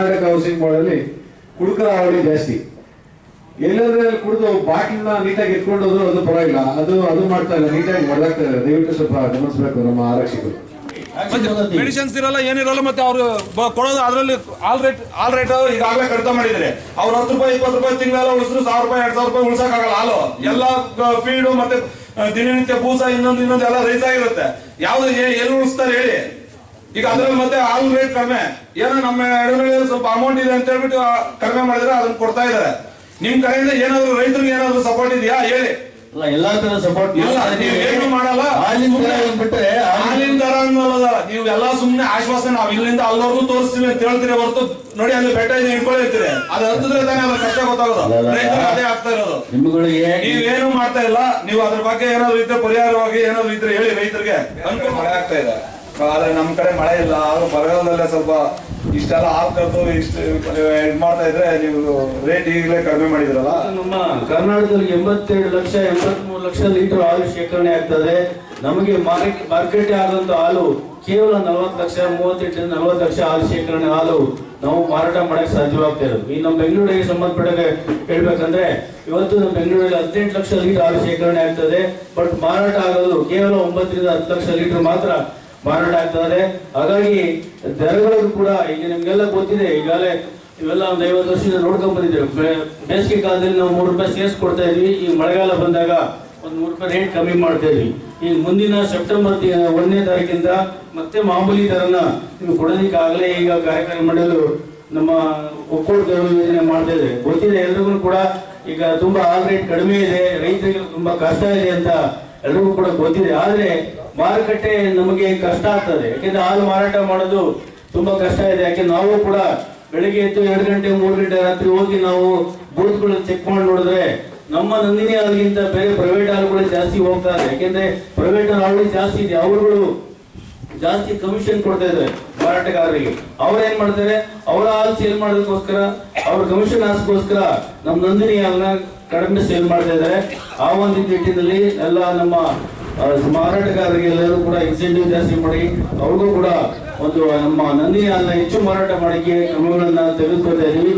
Karnataka housing ಬೋರ್ಡಲ್ಲಿ ಕುಡುಕರ ಹಾವಳಿ ಜಾಸ್ತಿ. ಎಲ್ಲಾದ್ರೆ ಕುಡಿದು ಬಾಟ್ಲನ್ನ ನೀಟಾಗಿ ಎತ್ಕೊಂಡು ಹೋದ್ರು ಅದು ಪರವಾಗಿಲ್ಲ, ಅದು ಮಾಡ್ತಾ ಇಲ್ಲ, ನೀಟಾಗಿ ಹೊಡೆದಾಗ್ತಾ ಇಲ್ಲ. ದಯವಿಟ್ಟು ಸ್ವಲ್ಪ ಗಮನಿಸಬೇಕು ನಮ್ಮ ಆರಕ್ಷಕರು. ಮೆಡಿಸಿನ್ಸ್ ಇರಲ್ಲ, ಏನಿರಲ್ಲ, ಮತ್ತೆ ಅವರು ಕೊಡೋದು ಅದರಲ್ಲಿ ಆಲ್ ರೇಟ್ ಈಗಾಗಲೇ ಕಡಿತ ಮಾಡಿದ್ರೆ ಅವ್ರು 10 ರೂಪಾಯಿ 20 ರೂಪಾಯಿ ತಿಂಗಳೆಲ್ಲ ಉಳಿಸಿದ್ರು 1000 ರೂಪಾಯಿ 2000 ರೂಪಾಯಿ ಉಳ್ಸಕ್ಕಾಗಲ್ಲ. ಹಾಲು ಎಲ್ಲ ಫೀಡು ಮತ್ತೆ ದಿನನಿತ್ಯ ಬೂಸ ಇನ್ನೊಂದು ಎಲ್ಲ ರೈಸ್ ಆಗಿರುತ್ತೆ. ಯಾವ್ದು ಎಲ್ಲಿ ಉಳಿಸ್ತಾರೆ ಹೇಳಿ? ಈಗ ಅದ್ರಲ್ಲಿ ಮತ್ತೆ ಹಾಲು ರೇಟ್ ಕಡಿಮೆ, ಏನೋ ನಮ್ಮ ಎಡಗಡೆಯಲ್ಲಿ ಸ್ವಲ್ಪ ಅಮೌಂಟ್ ಇದೆ ಅಂತ ಹೇಳ್ಬಿಟ್ಟು ಕಡಿಮೆ ಮಾಡಿದ್ರೆ ಅದನ್ನ ಕೊಡ್ತಾ ಇದಾರೆ. ನಿಮ್ ಕಡೆಯಿಂದ ಏನಾದ್ರು ರೈತರಿಗೆ ಏನಾದ್ರು ಸಪೋರ್ಟ್ ಇದೆಯಾ ಹೇಳಿ? ಎಲ್ಲಾ ತರ ಸಪೋರ್ಟ್ ಏನು ಮಾಡಲ್ಲ. ಹಾಲಿನ ದರ ಅನ್ನೋದ ನೀವು ಎಲ್ಲಾ ಸುಮ್ನೆ ಆಶ್ವಾಸನೆ ನಾವು ಇಲ್ಲಿಂದ ಅಲ್ಲವರೆಗೂ ತೋರಿಸ್ತೀವಿ ಅಂತ ಹೇಳ್ತೀರಿ ಹೊರತು ನೋಡಿ ಅಲ್ಲಿ ಬೆಟ್ಟ ಇದೆ ಇಟ್ಕೊಂಡಿರ್ತೀರಿ, ಅದು ಹತ್ತಿದ್ರೆ ತಾನೇ ಅದ್ರ ಕಷ್ಟ ಗೊತ್ತಾಗೋದು. ರೈತರಿಗೆ ಅದೇ ಆಗ್ತಾ ಇರೋದು. ನೀವೇನು ಮಾಡ್ತಾ ಇಲ್ಲ. ನೀವು ಅದ್ರ ಬಗ್ಗೆ ಏನಾದ್ರು ಇದ್ರೆ ಪರಿಹಾರವಾಗಿ ಏನಾದ್ರು ಇದ್ರೆ ಹೇಳಿ ರೈತರಿಗೆ. ಅನುಕೂಲ ಮಳೆ ಆಗ್ತಾ ಇದೆ, ಆದ್ರೆ ನಮ್ ಕಡೆ ಮಳೆ ಇಲ್ಲ. ಆದ್ರೂ ಬರಗಾಲದಲ್ಲೇ ಸ್ವಲ್ಪ ಇಷ್ಟೆಲ್ಲ ಹಾಲು ಕರೆದು ಇಷ್ಟು ಇದು ಮಾಡ್ತಾ ಇದ್ರೆ ನೀವು ರೇಟ್ ಈಗಲೇ ಕಡಿಮೆ ಮಾಡಿದ್ರಲ್ಲ. ನಮ್ಮ ಕರ್ನಾಟಕದಲ್ಲಿ 82 ಲಕ್ಷ ಲೀಟರ್ ಹಾಲು ಶೇಖರಣೆ ಆಗ್ತದೆ. ನಮಗೆ ಮಾರ್ಕೆಟ್ ಆದಂತ ಹಾಲು ಕೇವಲ 40 ಲಕ್ಷ 38 40 ಲಕ್ಷ ಹಾಲು ಶೇಖರಣೆ ಹಾಲು ನಾವು ಮಾರಾಟ ಮಾಡಕ್ಕೆ ಸಾಧ್ಯವಾಗ್ತಾ ಇರೋದು. ಈ ನಮ್ಮ ಬೆಂಗಳೂರಿಗೆ ಸಂಬಂಧಪಟ್ಟ ಹೇಳ್ಬೇಕಂದ್ರೆ ಇವತ್ತು ನಮ್ಮ ಬೆಂಗಳೂರಲ್ಲಿ 18 ಲಕ್ಷ ಲೀಟರ್ ಹಾಲು ಶೇಖರಣೆ ಆಗ್ತದೆ. ಬಟ್ ಮಾರಾಟ ಆಗೋದು ಕೇವಲ 9 ರಿಂದ 10 ಲಕ್ಷ ಲೀಟರ್ ಮಾತ್ರ ಮಾರಾಟ ಆಗ್ತದೆ. ಹಾಗಾಗಿ ದರಗಳಿಗೂ ಕೂಡ ಈಗ ನಿಮ್ಗೆಲ್ಲ ಗೊತ್ತಿದೆ, ಈಗಾಗಲೇ ಇವೆಲ್ಲ ಒಂದು 50 ವರ್ಷದಿಂದ ನೋಡ್ಕೊಂಡ್ ಬಂದಿದ್ದೇವೆ. ಬೇಸಿಗೆ ಕಾಲದಲ್ಲಿ ನಾವು 3 ರೂಪಾಯಿ ಸೇರಿಸ್ಕೊಡ್ತಾ ಇದ್ವಿ. ಈ ಮಳೆಗಾಲ ಬಂದಾಗ ಒಂದು 3 ರೂಪಾಯಿ ರೇಟ್ ಕಮ್ಮಿ ಮಾಡ್ತಾ ಇದ್ವಿ. ಈಗ ಮುಂದಿನ ಸೆಪ್ಟೆಂಬರ್ 1ನೇ ತಾರೀಕಿಂದ ಮತ್ತೆ ಮಾಮೂಲಿ ದರನ ನೀವು ಕೊಡೋದಕ್ಕೆ ಆಗಲೇ ಈಗ ಕಾರ್ಯಕಾರಿ ಮಂಡಳಿ ನಮ್ಮ ಒಕ್ಕೂಟ ಯೋಜನೆ ಮಾಡ್ತಾ ಇದೆ. ಗೊತ್ತಿದೆ ಎಲ್ರಿಗೂ ಕೂಡ. ಈಗ ತುಂಬಾ ಹಾಲ್ ರೇಟ್ ಕಡಿಮೆ ಇದೆ, ರೈತರಿಗೆ ತುಂಬಾ ಕಷ್ಟ ಇದೆ ಅಂತ ಎಲ್ರಿಗೂ ಕೂಡ ಗೊತ್ತಿದೆ. ಆದ್ರೆ ಮಾರುಕಟ್ಟೆ ನಮಗೆ ಕಷ್ಟ ಆಗ್ತದೆ, ಯಾಕೆಂದ್ರೆ ಹಾಲು ಮಾರಾಟ ಮಾಡೋದು ತುಂಬಾ ಕಷ್ಟ ಇದೆ. ಯಾಕೆ ನಾವು ಕೂಡ ಬೆಳಿಗ್ಗೆ ಎದ್ದು 2 ಗಂಟೆ 3 ಗಂಟೆ ರಾತ್ರಿ ಹೋಗಿ ನಾವು ಬೂತ್ಗಳು ಚೆಕ್ ಮಾಡಿ ನೋಡಿದ್ರೆ ನಮ್ಮ ನಂದಿನಿ ಹಾಲಿಗಿಂತ ಬೇರೆ ಪ್ರೈವೇಟ್ ಹಾಲುಗಳು ಜಾಸ್ತಿ ಹೋಗ್ತಾರೆ. ಯಾಕೆಂದ್ರೆ ಪ್ರೈವೇಟ್ ಹಾಲು ಜಾಸ್ತಿ ಇದೆ, ಅವರುಗಳು ಜಾಸ್ತಿ ಕಮಿಷನ್ ಕೊಡ್ತಾ ಇದ್ದಾರೆ ಮಾರಾಟಗಾರರಿಗೆ. ಅವ್ರೇನ್ ಮಾಡ್ತಾರೆ, ಅವರ ಹಾಲು ಸೇಲ್ ಮಾಡೋದಕ್ಕೋಸ್ಕರ ಅವ್ರ ಕಮಿಷನ್ ಆಸೆಗೋಸ್ಕರ ನಮ್ಮ ನಂದಿನಿ ಹಾಲನ್ನ ಕಡಿಮೆ ಸೇಲ್ ಮಾಡ್ತಾ ಇದ್ದಾರೆ. ಆ ಒಂದು ನಿಟ್ಟಿನಲ್ಲಿ ಎಲ್ಲ ನಮ್ಮ ಮಾರಾಟಗಾರರಿಗೆ ಎಲ್ಲರೂ ಕೂಡ ಇನ್ಸೆಂಟಿವ್ ಜಾಸ್ತಿ ಮಾಡಿ ಅವ್ರಿಗೂ ಕೂಡ ಒಂದು ನಮ್ಮ ನಂದಿನಿ ಹಾಲನ್ನ ಹೆಚ್ಚು ಮಾರಾಟ ಮಾಡಕ್ಕೆ ಕ್ರಮಗಳನ್ನ ತೆಗೆದುಕೊಳ್ತಾ ಇದೀವಿ.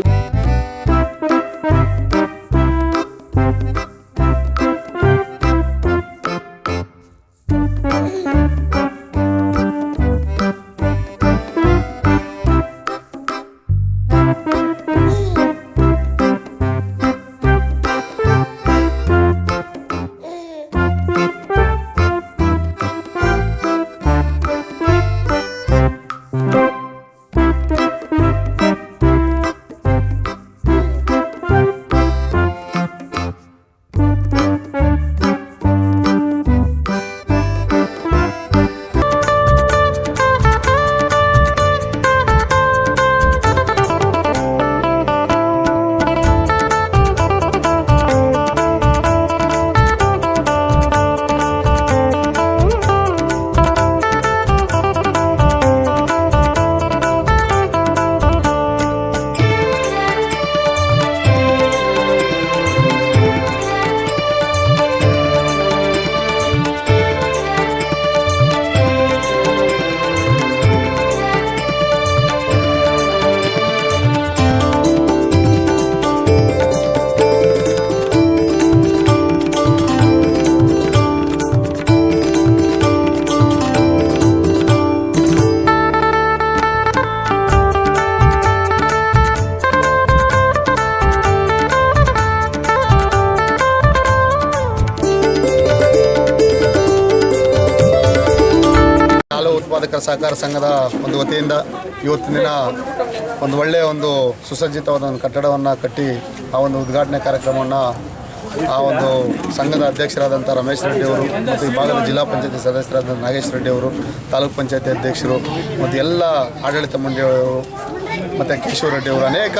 ಉತ್ಪಾದಕರ ಸಹಕಾರ ಸಂಘದ ಒಂದು ವತಿಯಿಂದ ಇವತ್ತಿನ ದಿನ ಒಂದು ಒಳ್ಳೆಯ ಒಂದು ಸುಸಜ್ಜಿತವಾದ ಒಂದು ಕಟ್ಟಡವನ್ನು ಕಟ್ಟಿ ಆ ಒಂದು ಉದ್ಘಾಟನೆ ಕಾರ್ಯಕ್ರಮವನ್ನು ಆ ಒಂದು ಸಂಘದ ಅಧ್ಯಕ್ಷರಾದಂಥ ರಮೇಶ್ ರೆಡ್ಡಿ ಅವರು ಮತ್ತು ಈ ಭಾಗದ ಜಿಲ್ಲಾ ಪಂಚಾಯತಿ ಸದಸ್ಯರಾದ ನಾಗೇಶ್ ರೆಡ್ಡಿ ಅವರು, ತಾಲೂಕು ಪಂಚಾಯತಿ ಅಧ್ಯಕ್ಷರು ಮತ್ತು ಎಲ್ಲ ಆಡಳಿತ ಮಂಡಳಿಯವರು ಮತ್ತು ಕೇಶವ ರೆಡ್ಡಿ ಅವರು, ಅನೇಕ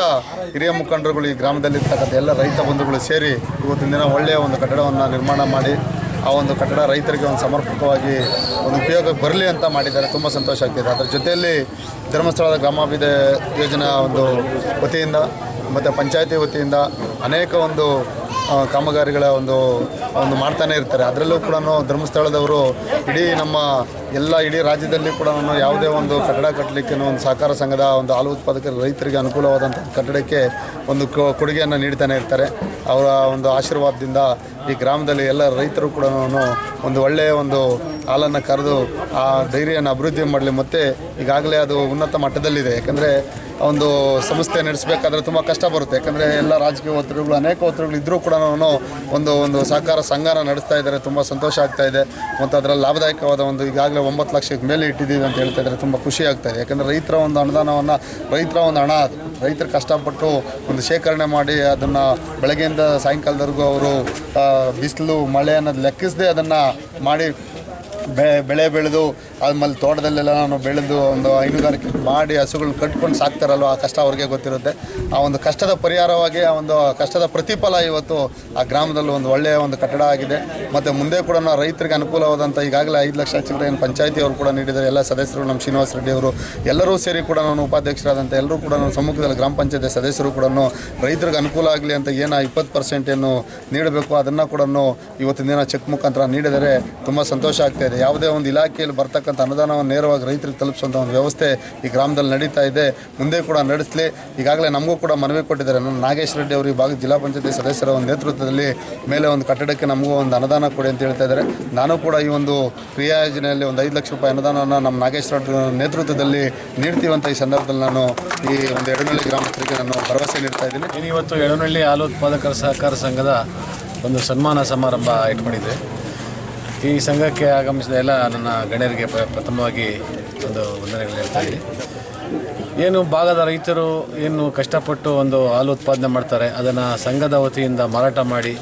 ಹಿರಿಯ ಮುಖಂಡರುಗಳು, ಈ ಗ್ರಾಮದಲ್ಲಿರ್ತಕ್ಕಂಥ ಎಲ್ಲ ರೈತ ಬಂಧುಗಳು ಸೇರಿ ಇವತ್ತಿನ ದಿನ ಒಳ್ಳೆಯ ಒಂದು ಕಟ್ಟಡವನ್ನು ನಿರ್ಮಾಣ ಮಾಡಿ ಆ ಒಂದು ಕಟ್ಟಡ ರೈತರಿಗೆ ಒಂದು ಸಮರ್ಪಕವಾಗಿ ಒಂದು ಉಪಯೋಗಕ್ಕೆ ಬರಲಿ ಅಂತ ಮಾಡಿದ್ದಾರೆ. ತುಂಬ ಸಂತೋಷ ಆಗ್ತಿದೆ. ಅದರ ಜೊತೆಯಲ್ಲಿ ಧರ್ಮಸ್ಥಳದ ಗ್ರಾಮಾಭಿವೃದ್ಧಿ ಯೋಜನಾ ಒಂದು ವತಿಯಿಂದ ಮತ್ತು ಪಂಚಾಯತಿ ವತಿಯಿಂದ ಅನೇಕ ಒಂದು ಕಾಮಗಾರಿಗಳ ಒಂದು ಮಾಡ್ತಾನೆ ಇರ್ತಾರೆ. ಅದರಲ್ಲೂ ಕೂಡ ಧರ್ಮಸ್ಥಳದವರು ಇಡೀ ನಮ್ಮ ಎಲ್ಲ ಇಡೀ ರಾಜ್ಯದಲ್ಲಿ ಕೂಡ ನಾನು ಯಾವುದೇ ಒಂದು ಕಟ್ಟಡ ಕಟ್ಟಲಿಕ್ಕೆ ಒಂದು ಸಹಕಾರ ಸಂಘದ ಒಂದು ಹಾಲು ಉತ್ಪಾದಕರು ರೈತರಿಗೆ ಅನುಕೂಲವಾದಂಥ ಕಟ್ಟಡಕ್ಕೆ ಒಂದು ಕೊಡುಗೆಯನ್ನು ನೀಡ್ತಾನೆ ಇರ್ತಾರೆ. ಅವರ ಒಂದು ಆಶೀರ್ವಾದದಿಂದ ಈ ಗ್ರಾಮದಲ್ಲಿ ಎಲ್ಲ ರೈತರು ಕೂಡ ಒಂದು ಒಳ್ಳೆಯ ಒಂದು ಹಾಲನ್ನು ಕರೆದು ಆ ಡೈರಿಯನ್ನು ಅಭಿವೃದ್ಧಿ ಮಾಡಲಿ. ಮತ್ತು ಈಗಾಗಲೇ ಅದು ಉನ್ನತ ಮಟ್ಟದಲ್ಲಿದೆ. ಯಾಕಂದರೆ ಒಂದು ಸಂಸ್ಥೆ ನಡೆಸಬೇಕಾದ್ರೆ ತುಂಬ ಕಷ್ಟ ಬರುತ್ತೆ. ಯಾಕಂದರೆ ಎಲ್ಲ ರಾಜಕೀಯ ಒತ್ತಡಗಳು ಅನೇಕ ಒತ್ತಡಗಳು ಇದ್ದರೂ ಕೂಡ ಒಂದು ಸಹಕಾರ ಸಂಘನ ನಡೆಸ್ತಾ ಇದ್ದಾರೆ. ತುಂಬ ಸಂತೋಷ ಆಗ್ತಾ ಇದೆ. ಮತ್ತು ಅದರಲ್ಲಿ ಲಾಭದಾಯಕವಾದ ಒಂದು ಈಗಾಗಲೇ 9 ಲಕ್ಷಕ್ಕೆ ಮೇಲೆ ಇಟ್ಟಿದ್ದೀವಿ ಅಂತ ಹೇಳ್ತಾ ಇದ್ದಾರೆ. ತುಂಬ ಖುಷಿ ಆಗ್ತಾ ಇದೆ. ಯಾಕಂದರೆ ರೈತರ ಒಂದು ಅನುದಾನವನ್ನು ರೈತರ ಒಂದು ಹಣ ಅದು ರೈತರು ಕಷ್ಟಪಟ್ಟು ಒಂದು ಶೇಖರಣೆ ಮಾಡಿ ಅದನ್ನು ಬೆಳಗ್ಗೆಯಿಂದ ಸಾಯಂಕಾಲದವರೆಗೂ ಅವರು ಬಿಸಿಲು ಮಳೆ ಅನ್ನೋದು ಲೆಕ್ಕಿಸದೆ ಅದನ್ನು ಮಾಡಿ ಬೆಳೆ ಬೆಳೆದು ಆಮೇಲೆ ತೋಟದಲ್ಲೆಲ್ಲ ನಾನು ಬೆಳೆದು ಒಂದು ಹೈನುಗಾರಿಕೆ ಮಾಡಿ ಹಸುಗಳನ್ನ ಕಟ್ಕೊಂಡು ಸಾಕ್ತಾರಲ್ವ, ಆ ಕಷ್ಟ ಅವ್ರಿಗೆ ಗೊತ್ತಿರುತ್ತೆ. ಆ ಒಂದು ಕಷ್ಟದ ಪರಿಹಾರವಾಗಿ ಆ ಒಂದು ಕಷ್ಟದ ಪ್ರತಿಫಲ ಇವತ್ತು ಆ ಗ್ರಾಮದಲ್ಲಿ ಒಂದು ಒಳ್ಳೆಯ ಒಂದು ಕಟ್ಟಡ ಆಗಿದೆ. ಮತ್ತು ಮುಂದೆ ಕೂಡ ರೈತರಿಗೆ ಅನುಕೂಲವಾದಂಥ ಈಗಾಗಲೇ 5 ಲಕ್ಷ ಚಿಲ್ಲರೆ ಏನು ಪಂಚಾಯತಿಯವರು ಕೂಡ ನೀಡಿದ್ದಾರೆ. ಎಲ್ಲ ಸದಸ್ಯರು ನಮ್ಮ ಶ್ರೀನಿವಾಸ ರೆಡ್ಡಿ ಅವರು ಎಲ್ಲರೂ ಸೇರಿ ಕೂಡ ನಾನು ಉಪಾಧ್ಯಕ್ಷರಾದಂಥ ಎಲ್ಲರೂ ಕೂಡ ಸಮ್ಮುಖದಲ್ಲಿ ಗ್ರಾಮ ಪಂಚಾಯತಿ ಸದಸ್ಯರು ಕೂಡ ರೈತರಿಗೆ ಅನುಕೂಲ ಆಗಲಿ ಅಂತ ಏನು 20% ಏನು ನೀಡಬೇಕು ಅದನ್ನು ಕೂಡ ಇವತ್ತಿನ ದಿನ ಚೆಕ್ ಮುಖಾಂತರ ನೀಡಿದರೆ ತುಂಬ ಸಂತೋಷ ಆಗ್ತಾಯಿದೆ. ಯಾವುದೇ ಒಂದು ಇಲಾಖೆಯಲ್ಲಿ ಬರ್ತಕ್ಕಂಥ ಅನುದಾನವನ್ನು ನೇರವಾಗಿ ರೈತರಿಗೆ ತಲುಪಿಸುವಂಥ ಒಂದು ವ್ಯವಸ್ಥೆ ಈ ಗ್ರಾಮದಲ್ಲಿ ನಡೀತಾ ಇದೆ. ಮುಂದೆ ಕೂಡ ನಡೆಸಲಿ. ಈಗಾಗಲೇ ನಮಗೂ ಕೂಡ ಮನವಿ ಕೊಟ್ಟಿದ್ದಾರೆ. ನಾನು ನಾಗೇಶ್ ರೆಡ್ಡಿ ಅವರು ಈ ಭಾಗದ ಜಿಲ್ಲಾ ಪಂಚಾಯತಿ ಸದಸ್ಯರ ಒಂದು ನೇತೃತ್ವದಲ್ಲಿ ಮೇಲೆ ಒಂದು ಕಟ್ಟಡಕ್ಕೆ ನಮಗೂ ಒಂದು ಅನುದಾನ ಕೊಡಿ ಅಂತ ಹೇಳ್ತಾ ಇದ್ದಾರೆ. ನಾನು ಕೂಡ ಈ ಒಂದು ಕ್ರಿಯಾ ಯೋಜನೆಯಲ್ಲಿ ಒಂದು 5 ಲಕ್ಷ ರೂಪಾಯಿ ಅನುದಾನವನ್ನು ನಮ್ಮ ನಾಗೇಶ್ ರೆಡ್ಡಿ ನೇತೃತ್ವದಲ್ಲಿ ನೀಡ್ತೀವಂತ ಈ ಸಂದರ್ಭದಲ್ಲಿ ನಾನು ಈ ಒಂದು ಎಡನಹಳ್ಳಿ ಗ್ರಾಮಸ್ಥರಿಗೆ ನಾನು ಭರವಸೆ ನೀಡ್ತಾ ಇದ್ದೀನಿ. ಇವತ್ತು ಎಡನಹಳ್ಳಿ ಹಾಲು ಉತ್ಪಾದಕರ ಸಹಕಾರ ಸಂಘದ ಒಂದು ಸನ್ಮಾನ ಸಮಾರಂಭ ಇಟ್ಕೊಂಡಿದೆ. ಈ ಸಂಘಕ್ಕೆ ಆಗಮಿಸಿದ ಎಲ್ಲ ನನ್ನ ಗಣ್ಯರಿಗೆ ಪ್ರಥಮವಾಗಿ ಒಂದು ವಂದನೆಗಳು ಹೇಳ್ತಾ ಇದ್ದೀನಿ. ಏನು ಭಾಗದ ರೈತರು ಏನು ಕಷ್ಟಪಟ್ಟು ಒಂದು ಹಾಲು ಉತ್ಪಾದನೆ ಮಾಡ್ತಾರೆ, ಅದನ್ನು ಸಂಘದ ವತಿಯಿಂದ ಮಾರಾಟ ಮಾಡಿ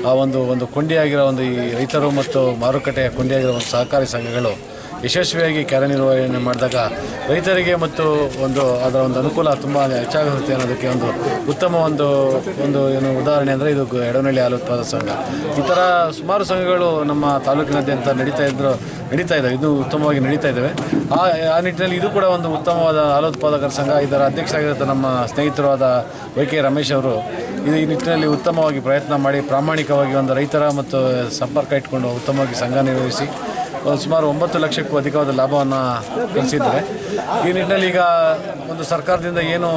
ಆ ಒಂದು ಕೊಂಡಿಯಾಗಿರೋ ಒಂದು ಈ ರೈತರು ಮತ್ತು ಮಾರುಕಟ್ಟೆಯ ಕೊಂಡಿಯಾಗಿರೋ ಒಂದು ಸಹಕಾರಿ ಸಂಘಗಳು ಯಶಸ್ವಿಯಾಗಿ ಕಾರ್ಯನಿರ್ವಹಣೆ ಮಾಡಿದಾಗ ರೈತರಿಗೆ ಮತ್ತು ಅದರ ಒಂದು ಅನುಕೂಲ ತುಂಬ ಹೆಚ್ಚಾಗುತ್ತೆ ಅನ್ನೋದಕ್ಕೆ ಒಂದು ಉತ್ತಮ ಒಂದು ಏನು ಉದಾಹರಣೆ ಅಂದರೆ ಇದು ಎಡನಹಳ್ಳಿ ಹಾಲು ಉತ್ಪಾದಕ ಸಂಘ. ಈ ಥರ ಸುಮಾರು ಸಂಘಗಳು ನಮ್ಮ ತಾಲೂಕಿನಾದ್ಯಂತ ನಡೀತಾ ಇದ್ದಾವೆ, ಇದು ಉತ್ತಮವಾಗಿ ನಡೀತಾ ಇದ್ದಾವೆ. ಆ ನಿಟ್ಟಿನಲ್ಲಿ ಇದು ಕೂಡ ಒಂದು ಉತ್ತಮವಾದ ಹಾಲು ಉತ್ಪಾದಕರ ಸಂಘ. ಇದರ ಅಧ್ಯಕ್ಷರಾಗಿದ್ದ ನಮ್ಮ ಸ್ನೇಹಿತರಾದ YK ರಮೇಶ್ ಅವರು ಈ ನಿಟ್ಟಿನಲ್ಲಿ ಉತ್ತಮವಾಗಿ ಪ್ರಯತ್ನ ಮಾಡಿ ಪ್ರಾಮಾಣಿಕವಾಗಿ ಒಂದು ರೈತರ ಮತ್ತು ಸಂಪರ್ಕ ಇಟ್ಕೊಂಡು ಉತ್ತಮವಾಗಿ ಸಂಘ ನಿರ್ವಹಿಸಿ ಸುಮಾರು 9 ಲಕ್ಷಕ್ಕೂ ಅಧಿಕವಾದ ಲಾಭವನ್ನು ಗಳಿಸಿದ್ದಾರೆ. ಈ ನಿಟ್ಟಿನಲ್ಲಿ ಈಗ ಒಂದು ಸರ್ಕಾರದಿಂದ ಏನು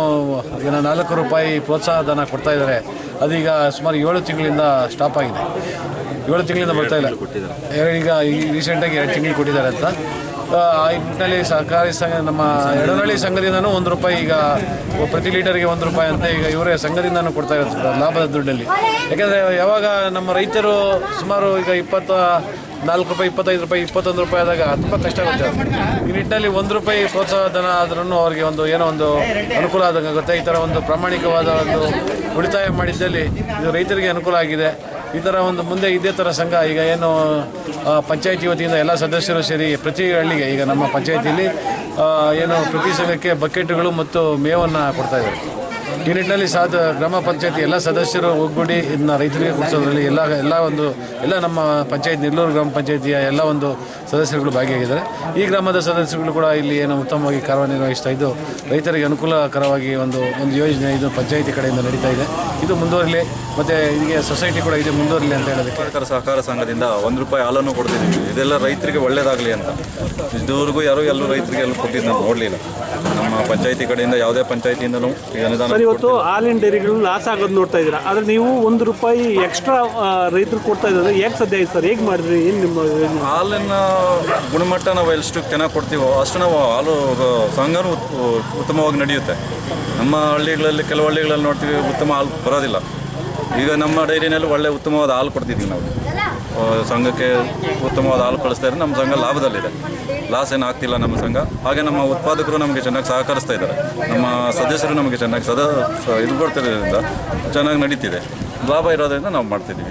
4 ರೂಪಾಯಿ ಪ್ರೋತ್ಸಾಹ ಧನ ಕೊಡ್ತಾ ಇದ್ದಾರೆ, ಅದೀಗ ಸುಮಾರು 7 ತಿಂಗಳಿಂದ ಸ್ಟಾಪ್ ಆಗಿದೆ. 7 ತಿಂಗಳಿಂದ ಬರ್ತಾ ಇಲ್ಲ. ಈಗ ರೀಸೆಂಟಾಗಿ 2 ತಿಂಗಳು ಕೊಟ್ಟಿದ್ದಾರೆ ಅಂತ. ಈ ನಿಟ್ಟಿನಲ್ಲಿ ಸಹಕಾರಿ ಸಂಘ ನಮ್ಮ ಎಡನಹಳ್ಳಿ ಸಂಘದಿಂದನೂ 1 ರೂಪಾಯಿ ಈಗ ಪ್ರತಿ ಲೀಟರ್ಗೆ 1 ರೂಪಾಯಿ ಅಂತ ಈಗ ಇವರೇ ಸಂಘದಿಂದನೂ ಕೊಡ್ತಾ ಇರ್ತಾರೆ ಲಾಭದ ದುಡ್ಡಲ್ಲಿ. ಯಾಕೆಂದರೆ ಯಾವಾಗ ನಮ್ಮ ರೈತರು ಸುಮಾರು ಈಗ 24 ರೂಪಾಯಿ 25 ರೂಪಾಯಿ 21 ರೂಪಾಯಿ ಆದಾಗ ತುಂಬ ಕಷ್ಟ ಆಗುತ್ತೆ. ಈ ನಿಟ್ಟಿನಲ್ಲಿ 1 ರೂಪಾಯಿ ಪ್ರೋತ್ಸಾಹ ಧನ ಆದ್ರೂ ಅವರಿಗೆ ಏನೋ ಒಂದು ಅನುಕೂಲ ಆದಂಗಾಗುತ್ತೆ. ಈ ಥರ ಒಂದು ಪ್ರಾಮಾಣಿಕವಾದ ಒಂದು ಉಳಿತಾಯ ಮಾಡಿದ್ದಲ್ಲಿ ಇದು ರೈತರಿಗೆ ಅನುಕೂಲ ಆಗಿದೆ. ಈ ಥರ ಮುಂದೆ ಇದೇ ಥರ ಸಂಘ ಈಗ ಏನು ಪಂಚಾಯತಿ ವತಿಯಿಂದ ಎಲ್ಲ ಸದಸ್ಯರು ಸೇರಿ ಪ್ರತಿ ಹಳ್ಳಿಗೆ ಈಗ ನಮ್ಮ ಪಂಚಾಯತಿಯಲ್ಲಿ ಏನು ಪ್ರತಿ ಸಂಘಕ್ಕೆ ಬಕೆಟ್ಗಳು ಮತ್ತು ಮೇವನ್ನು ಕೊಡ್ತಾಯಿದ್ದಾರೆ. ಈ ನಿಟ್ಟಿನಲ್ಲಿ ಗ್ರಾಮ ಪಂಚಾಯತಿ ಎಲ್ಲ ಸದಸ್ಯರು ಒಗ್ಗೂಡಿ ಇದನ್ನ ರೈತರಿಗೆ ಕೊಡಿಸೋದ್ರಲ್ಲಿ ಎಲ್ಲ ನಮ್ಮ ಪಂಚಾಯತ್ ನಿರ್ಲೂರು ಗ್ರಾಮ ಪಂಚಾಯತಿಯ ಎಲ್ಲ ಒಂದು ಸದಸ್ಯರುಗಳು ಭಾಗಿಯಾಗಿದ್ದಾರೆ. ಈ ಗ್ರಾಮದ ಸದಸ್ಯರುಗಳು ಕೂಡ ಇಲ್ಲಿ ಏನು ಉತ್ತಮವಾಗಿ ಕಾರ್ಯನಿರ್ವಹಿಸ್ತಾ ಇದ್ದು ರೈತರಿಗೆ ಅನುಕೂಲಕರವಾಗಿ ಒಂದು ಯೋಜನೆ ಇದು ಪಂಚಾಯತಿ ಕಡೆಯಿಂದ ನಡೀತಾ ಇದೆ. ಇದು ಮುಂದುವರಲಿ ಮತ್ತು ಇದಕ್ಕೆ ಸೊಸೈಟಿ ಕೂಡ ಇದೆ ಮುಂದುವರಲಿ ಅಂತ ಹೇಳೋದಕ್ಕೆ ಸಹಕಾರ ಸಂಘದಿಂದ 1 ರೂಪಾಯಿ ಹಾಲನ್ನು ಕೊಡ್ತಿದ್ದೀವಿ. ಇದೆಲ್ಲ ರೈತರಿಗೆ ಒಳ್ಳೇದಾಗಲಿ ಅಂತ. ಇದುವರೆಗೂ ಎಲ್ಲೂ ರೈತರಿಗೆ ಕೊಟ್ಟಿದ್ದು ನಾವು ನೋಡಲಿಲ್ಲ. ನಮ್ಮ ಪಂಚಾಯತಿ ಕಡೆಯಿಂದ ಯಾವುದೇ ಪಂಚಾಯತಿಯಿಂದಲೂ ಅನುದಾನ. ಇವತ್ತು ಹಾಲಿನ ಡೈರಿಗಳು ಲಾಸ್ ಆಗೋದು ನೋಡ್ತಾ ಇದ್ದೀರಾ, ಆದರೆ ನೀವು 1 ರೂಪಾಯಿ ಎಕ್ಸ್ಟ್ರಾ ರೈತರು ಕೊಡ್ತಾ ಇದ್ದಾರೆ. ಹೇಗೆ ಸಾಧ್ಯ ಆಯ್ತು ಸರ್? ಹೇಗೆ ಮಾಡಿದ್ರಿ? ಏನು ನಿಮ್ಮ ಹಾಲಿನ ಗುಣಮಟ್ಟ ನಾವು ಎಷ್ಟು ಚೆನ್ನಾಗಿ ಕೊಡ್ತೀವೋ ಅಷ್ಟು ನಾವು ಹಾಲು ಸಂಘನೂ ಉತ್ತಮವಾಗಿ ನಡೆಯುತ್ತೆ. ನಮ್ಮ ಹಳ್ಳಿಗಳಲ್ಲಿ ಕೆಲವು ಹಳ್ಳಿಗಳಲ್ಲಿ ನೋಡ್ತೀವಿ ಉತ್ತಮ ಹಾಲು ಬರೋದಿಲ್ಲ. ಈಗ ನಮ್ಮ ಡೈರಿನಲ್ಲಿ ಒಳ್ಳೆ ಉತ್ತಮವಾದ ಹಾಲು ಕೊಡ್ತಿದ್ದೀವಿ ನಾವು. ಸಂಘಕ್ಕೆ ಉತ್ತಮವಾದ ಹಾಲು ಕಳಿಸ್ತಾ ಇದ್ದಾರೆ. ನಮ್ಮ ಸಂಘ ಲಾಭದಲ್ಲಿದೆ, ಲಾಸ್ ಏನು ಆಗ್ತಿಲ್ಲ ನಮ್ಮ ಸಂಘ. ಹಾಗೆ ನಮ್ಮ ಉತ್ಪಾದಕರು ನಮಗೆ ಚೆನ್ನಾಗಿ ಸಹಕರಿಸ್ತಾ ಇದ್ದಾರೆ. ನಮ್ಮ ಸದಸ್ಯರು ನಮಗೆ ಚೆನ್ನಾಗಿ ಇದು ಕೊಡ್ತಿರೋದ್ರಿಂದ ಚೆನ್ನಾಗಿ ನಡೀತಿದೆ. ಲಾಭ ಇರೋದ್ರಿಂದ ನಾವು ಮಾಡ್ತಿದ್ದೀವಿ.